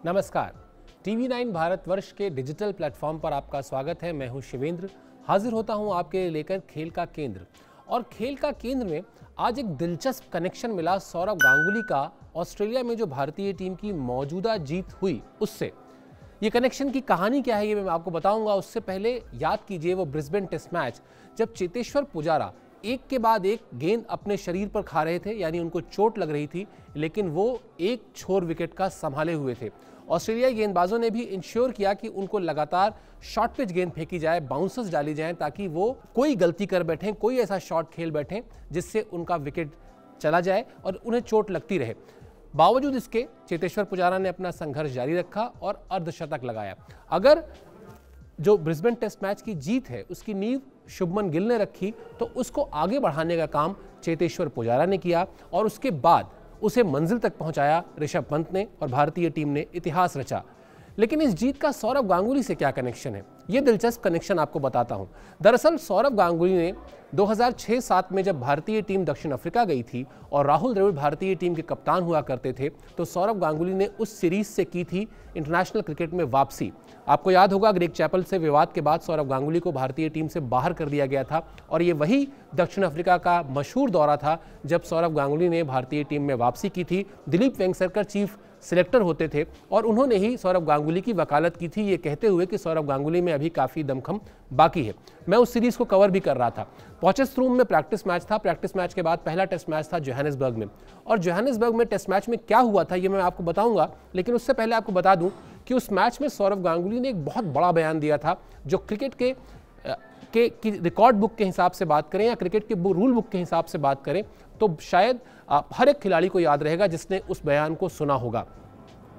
नमस्कार। टीवी 9 भारतवर्ष के digital platform पर आपका स्वागत है। मैं हूं शिवेंद्र, हाजिर होता हूं आपके लिए लेकर खेल का केंद्र। और खेल का केंद्र में आज एक दिलचस्प कनेक्शन मिला सौरव गांगुली का ऑस्ट्रेलिया में जो भारतीय टीम की मौजूदा जीत हुई उससे। ये कनेक्शन की कहानी क्या है ये मैं आपको बताऊंगा। उससे पहले याद कीजिए वो ब्रिस्बेन टेस्ट मैच जब चेतेश्वर पुजारा एक के बाद एक गेंद अपने शरीर पर खा रहे थे, यानी उनको चोट लग रही थी, लेकिन वो एक छोर विकेट का संभाले हुए थे। ऑस्ट्रेलियाई गेंदबाजों ने भी इंश्योर किया कि उनको लगातार शॉर्ट पिच गेंद फेंकी जाए, बाउंसर्स डाली जाएं, ताकि वो कोई गलती कर बैठें, कोई ऐसा शॉट खेल बैठें जिससे उनका विकेट चला जाए और उन्हें चोट लगती रहे। बावजूद इसके चेतेश्वर पुजारा ने अपना संघर्ष जारी रखा और अर्धशतक लगाया। अगर जो ब्रिस्बेन टेस्ट मैच की जीत है उसकी नींव शुभमन गिल ने रखी, तो उसको आगे बढ़ाने का काम चेतेश्वर पुजारा ने किया और उसके बाद उसे मंजिल तक पहुंचाया ऋषभ पंत ने और भारतीय टीम ने इतिहास रचा। लेकिन इस जीत का सौरव गांगुली से क्या कनेक्शन है, ये दिलचस्प कनेक्शन आपको बताता हूं। दरअसल सौरव गांगुली ने 2006-07 में जब भारतीय टीम दक्षिण अफ्रीका गई थी और राहुल द्रविड़ भारतीय टीम के कप्तान हुआ करते थे, तो सौरव गांगुली ने उस सीरीज से की थी इंटरनेशनल क्रिकेट में वापसी। आपको याद होगा ग्रेग चैपल से विवाद के बाद सौरव गांगुली को भारतीय टीम से बाहर कर दिया गया था और ये वही दक्षिण अफ्रीका का मशहूर दौरा था जब सौरव गांगुली ने भारतीय टीम में वापसी की थी। दिलीप वेंगसरकर चीफ सिलेक्टर होते थे और उन्होंने ही सौरव गांगुली की वकालत की थी, ये कहते हुए कि सौरव गांगुली में अभी काफ़ी दमखम बाकी है। मैं उस सीरीज़ को कवर भी कर रहा था। पॉचेस्ट्रूम में प्रैक्टिस मैच था। प्रैक्टिस मैच के बाद पहला टेस्ट मैच था जोहानिसबर्ग में, और जोहानिसबर्ग में टेस्ट मैच में क्या हुआ था ये मैं आपको बताऊंगा। लेकिन उससे पहले आपको बता दूं कि उस मैच में सौरव गांगुली ने एक बहुत बड़ा बयान दिया था जो क्रिकेट के रिकॉर्ड बुक के हिसाब से बात करें या क्रिकेट के रूल बुक के हिसाब से बात करें तो शायद हर एक खिलाड़ी को याद रहेगा जिसने उस बयान को सुना होगा।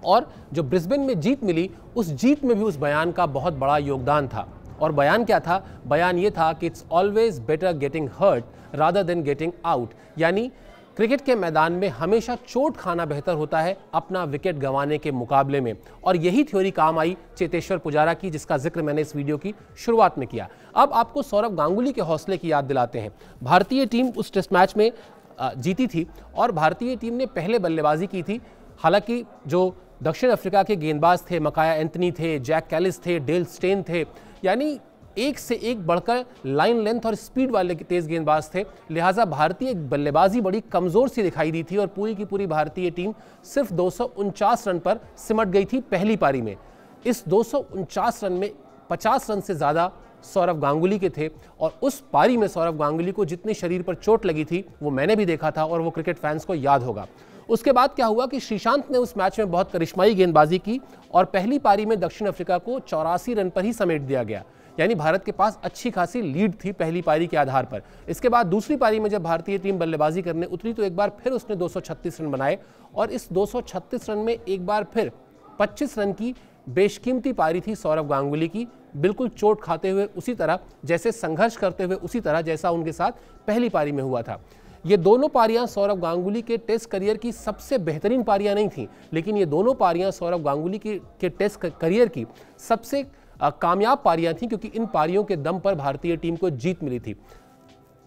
और जो ब्रिस्बेन में जीत मिली, उस जीत में भी उस बयान का बहुत बड़ा योगदान था। और बयान क्या था? बयान ये था कि it's always better getting hurt rather than getting out, यानी क्रिकेट के मैदान में हमेशा चोट खाना बेहतर होता है अपना विकेट गंवाने के मुकाबले में। और यही थ्योरी काम आई चेतेश्वर पुजारा की, जिसका जिक्र मैंने इस वीडियो की शुरुआत में किया। अब आपको सौरव गांगुली के हौसले की याद दिलाते हैं। भारतीय टीम उस टेस्ट मैच में जीती थी और भारतीय टीम ने पहले बल्लेबाजी की थी। हालांकि जो दक्षिण अफ्रीका के गेंदबाज थे, मकाया एंथनी थे, जैक कैलिस थे, डेल स्टेन थे, यानी एक से एक बढ़कर लाइन लेंथ और स्पीड वाले तेज गेंदबाज थे। लिहाजा भारतीय बल्लेबाजी बड़ी कमजोर सी दिखाई दी थी और पूरी की पूरी भारतीय टीम सिर्फ 249 रन पर सिमट गई थी पहली पारी में। इस 249 रन में 50 रन से ज्यादा सौरव गांगुली के थे और उस पारी में सौरव गांगुली को जितनी शरीर पर चोट लगी थी वो मैंने भी देखा था और वो क्रिकेट फैंस को याद होगा। उसके बाद क्या हुआ कि श्रीशांत ने उस मैच में बहुत करिश्माई गेंदबाजी की और पहली पारी में दक्षिण अफ्रीका को 84 रन पर ही समेट दिया गया, यानी भारत के पास अच्छी खासी लीड थी पहली पारी के आधार पर। इसके बाद दूसरी पारी में जब भारतीय टीम बल्लेबाजी करने उतरी तो एक बार फिर उसने 236 रन बनाए और इस 236 रन में एक बार फिर 25 रन की बेशकीमती पारी थी सौरव गांगुली की, बिल्कुल चोट खाते हुए उसी तरह जैसे संघर्ष करते हुए उसी तरह जैसा उनके साथ पहली पारी में हुआ था। ये दोनों पारियां सौरव गांगुली के टेस्ट करियर की सबसे बेहतरीन पारियां नहीं थीं, लेकिन ये दोनों पारियां सौरव गांगुली के टेस्ट करियर की सबसे कामयाब पारियां थीं, क्योंकि इन पारियों के दम पर भारतीय टीम को जीत मिली थी।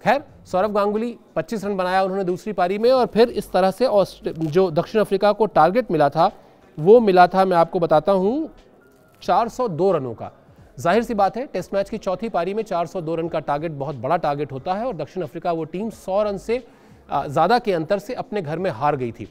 खैर, सौरव गांगुली 25 रन बनाया उन्होंने दूसरी पारी में और फिर इस तरह से जो दक्षिण अफ्रीका को टारगेट मिला था वो मिला था, मैं आपको बताता हूं, 402 रनों का। जाहिर सी बात है टेस्ट मैच की चौथी पारी में 402 रन का टारगेट बहुत बड़ा टारगेट होता है और दक्षिण अफ्रीका वो टीम 100 रन से ज़्यादा के अंतर से अपने घर में हार गई थी।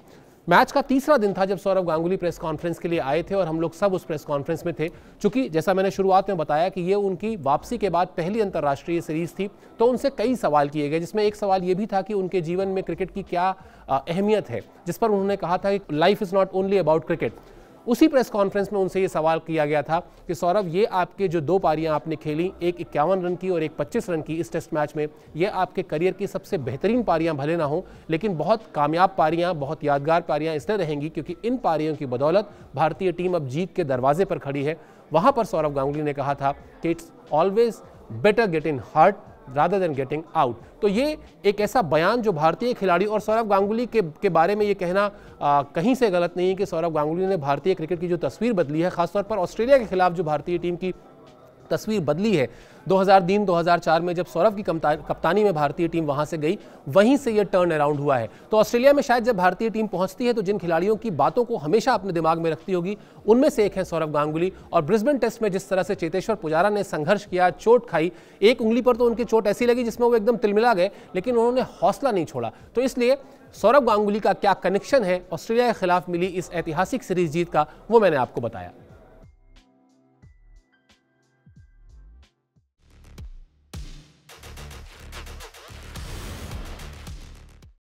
मैच का तीसरा दिन था जब सौरव गांगुली प्रेस कॉन्फ्रेंस के लिए आए थे और हम लोग सब उस प्रेस कॉन्फ्रेंस में थे। चूंकि जैसा मैंने शुरुआत में बताया कि ये उनकी वापसी के बाद पहली अंतर्राष्ट्रीय सीरीज थी, तो उनसे कई सवाल किए गए, जिसमें एक सवाल ये भी था कि उनके जीवन में क्रिकेट की क्या अहमियत है, जिस पर उन्होंने कहा था कि life is not only about cricket. उसी प्रेस कॉन्फ्रेंस में उनसे ये सवाल किया गया था कि सौरव, ये आपके जो दो पारियां आपने खेली, एक 51 रन की और एक 25 रन की इस टेस्ट मैच में, ये आपके करियर की सबसे बेहतरीन पारियां भले ना हो, लेकिन बहुत कामयाब पारियां, बहुत यादगार पारियां इसलिए रहेंगी क्योंकि इन पारियों की बदौलत भारतीय टीम अब जीत के दरवाजे पर खड़ी है। वहां पर सौरव गांगुली ने कहा था कि it's always better getting hurt rather than getting out. तो ये एक ऐसा बयान जो भारतीय खिलाड़ी और सौरव गांगुली के बारे में ये कहना कहीं से गलत नहीं है कि सौरव गांगुली ने भारतीय क्रिकेट की जो तस्वीर बदली है, खासतौर पर ऑस्ट्रेलिया के खिलाफ जो भारतीय टीम की तस्वीर बदली है। 2003-2004 में जब सौरव की कप्तानी में भारतीय टीम वहां से गई, वहीं से ये टर्न अराउंड हुआ है। तो ऑस्ट्रेलिया में शायद जब भारतीय टीम पहुंचती है तो जिन खिलाड़ियों की बातों को हमेशा अपने दिमाग में रखती होगी, उनमें से एक है सौरव गांगुली। और ब्रिस्बेन टेस्ट में जिस तरह से चेतेश्वर पुजारा ने संघर्ष किया, चोट खाई, एक उंगली पर तो उनकी चोट ऐसी लगी जिसमें वो एकदम तिलमिला गए, लेकिन उन्होंने हौसला नहीं छोड़ा। तो इसलिए सौरव गांगुली का क्या कनेक्शन है ऑस्ट्रेलिया के खिलाफ मिली इस ऐतिहासिक सीरीज जीत का, वो मैंने आपको बताया।